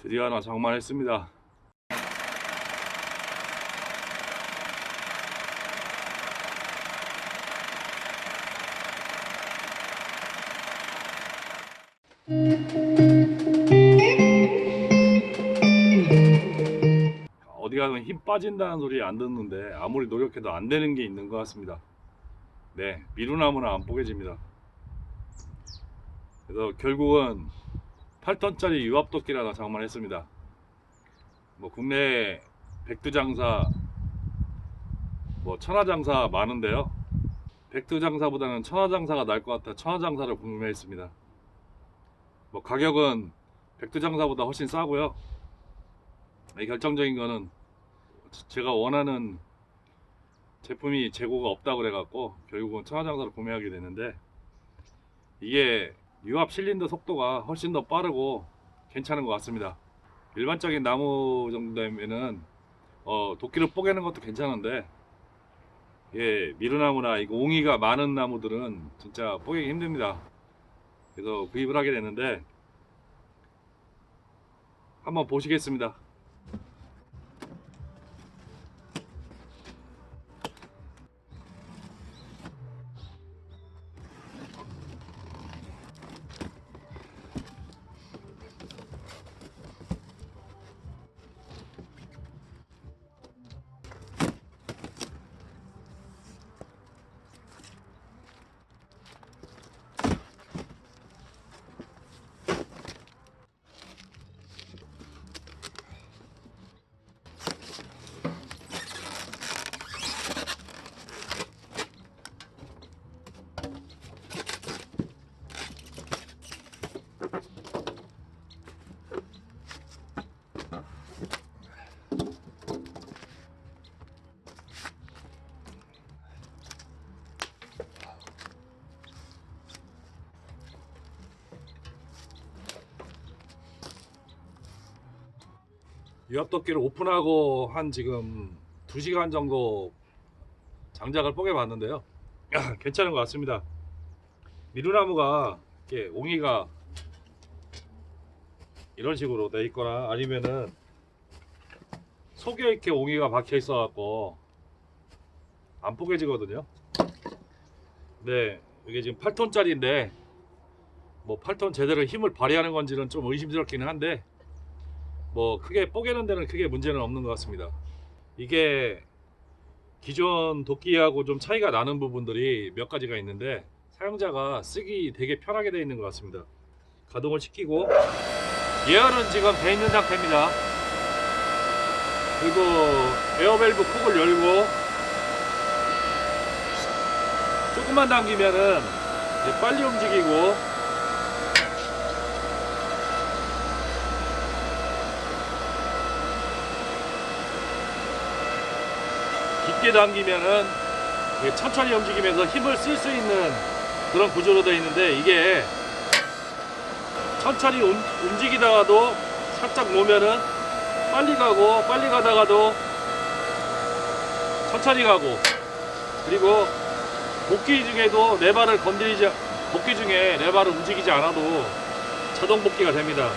드디어 하나 장만했습니다. 어디 가면 힘 빠진다는 소리 안 듣는데 아무리 노력해도 안 되는 게 있는 것 같습니다. 네, 미루나무는 안 뽀개집니다. 그래서 결국은 8톤짜리 유압도끼를 하나 장만했습니다. 뭐 국내 백두장사, 뭐 천하장사 많은데요. 백두장사보다는 천하장사가 나을 것 같아 천하장사를 구매했습니다. 뭐 가격은 백두장사보다 훨씬 싸고요. 결정적인 거는 제가 원하는 제품이 재고가 없다고 그래갖고 결국은 천하장사를 구매하게 되는데, 이게 유압 실린더 속도가 훨씬 더 빠르고 괜찮은 것 같습니다. 일반적인 나무 정도 되면은 도끼를 뽀개는 것도 괜찮은데, 예, 미루나무나 이거 옹이가 많은 나무들은 진짜 뽀개기 힘듭니다. 그래서 구입을 하게 되는데 한번 보시겠습니다. 유압도끼를 오픈하고 한 지금 2시간 정도 장작을 뽀개 봤는데요. 괜찮은 것 같습니다. 미루나무가 이렇게 옹이가 이런 식으로 돼 있거나 아니면은 속에 이렇게 옹이가 박혀 있어 갖고 안 뽀개지거든요. 네, 이게 지금 8톤짜리인데 뭐 8톤 제대로 힘을 발휘하는 건지는 좀 의심스럽기는 한데, 뭐 크게 뽀개는 데는 크게 문제는 없는 것 같습니다. 이게 기존 도끼하고 좀 차이가 나는 부분들이 몇 가지가 있는데 사용자가 쓰기 되게 편하게 되어 있는 것 같습니다. 가동을 시키고 예열은 지금 돼 있는 상태입니다. 그리고 에어밸브 콕을 열고 조금만 당기면은 이제 빨리 움직이고, 깊게 당기면은 천천히 움직이면서 힘을 쓸 수 있는 그런 구조로 되어 있는데, 이게 천천히 움직이다가도 살짝 놓으면은 빨리 가고, 빨리 가다가도 천천히 가고, 그리고 복귀 중에도 레바를 복귀 중에 레바를 움직이지 않아도 자동 복귀가 됩니다.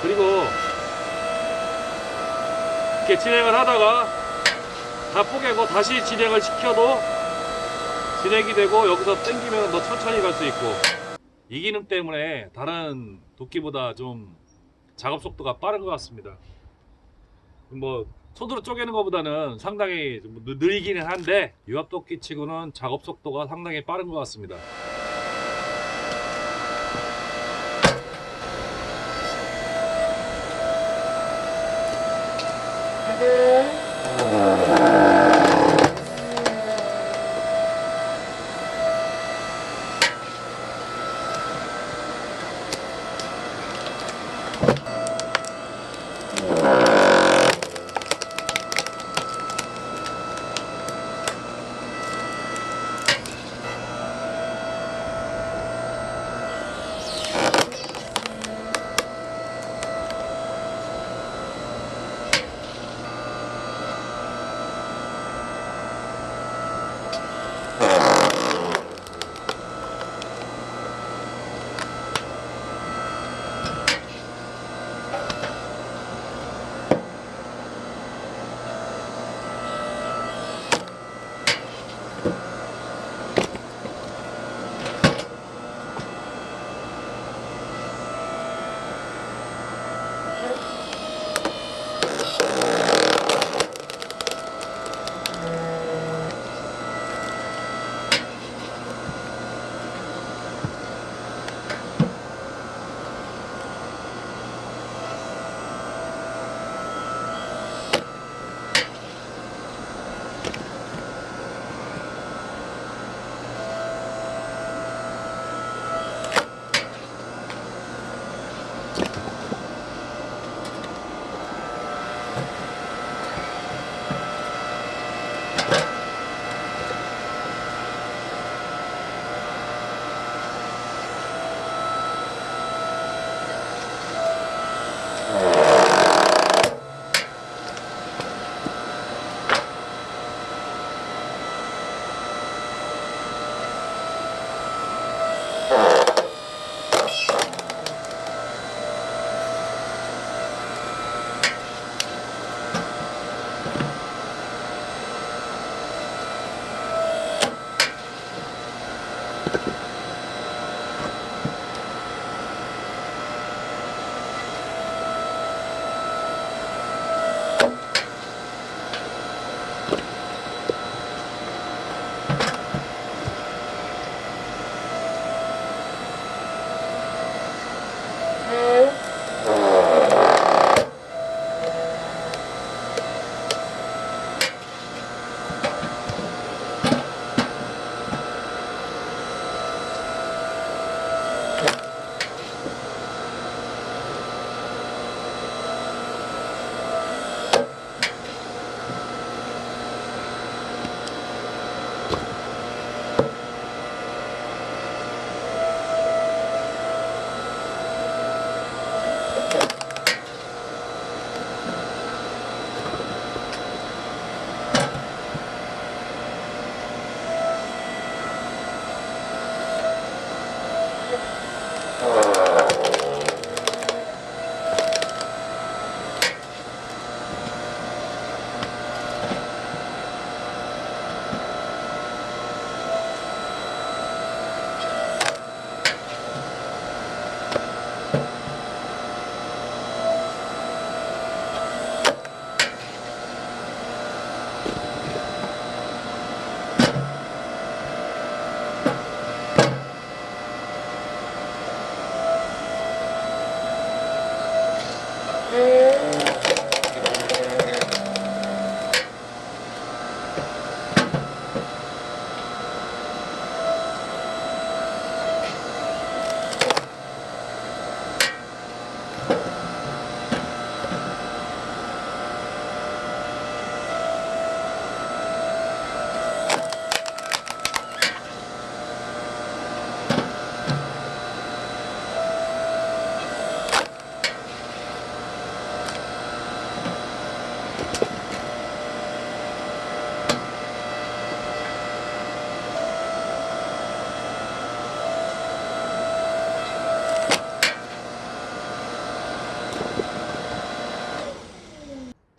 그리고 이렇게 진행을 하다가 다 뽀개고 다시 진행을 시켜도 진행이 되고, 여기서 당기면 더 천천히 갈 수 있고, 이 기능 때문에 다른 도끼보다 좀 작업 속도가 빠른 것 같습니다. 뭐 손으로 쪼개는 것보다는 상당히 느리기는 한데 유압도끼 치고는 작업 속도가 상당히 빠른 것 같습니다.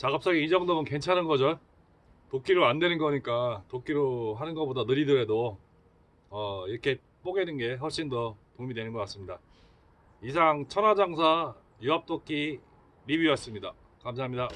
작업성이 이 정도면 괜찮은 거죠. 도끼로 안 되는 거니까 도끼로 하는 것보다 느리더라도 이렇게 뽀개는 게 훨씬 더 도움이 되는 것 같습니다. 이상 천하장사 유압도끼 리뷰였습니다. 감사합니다.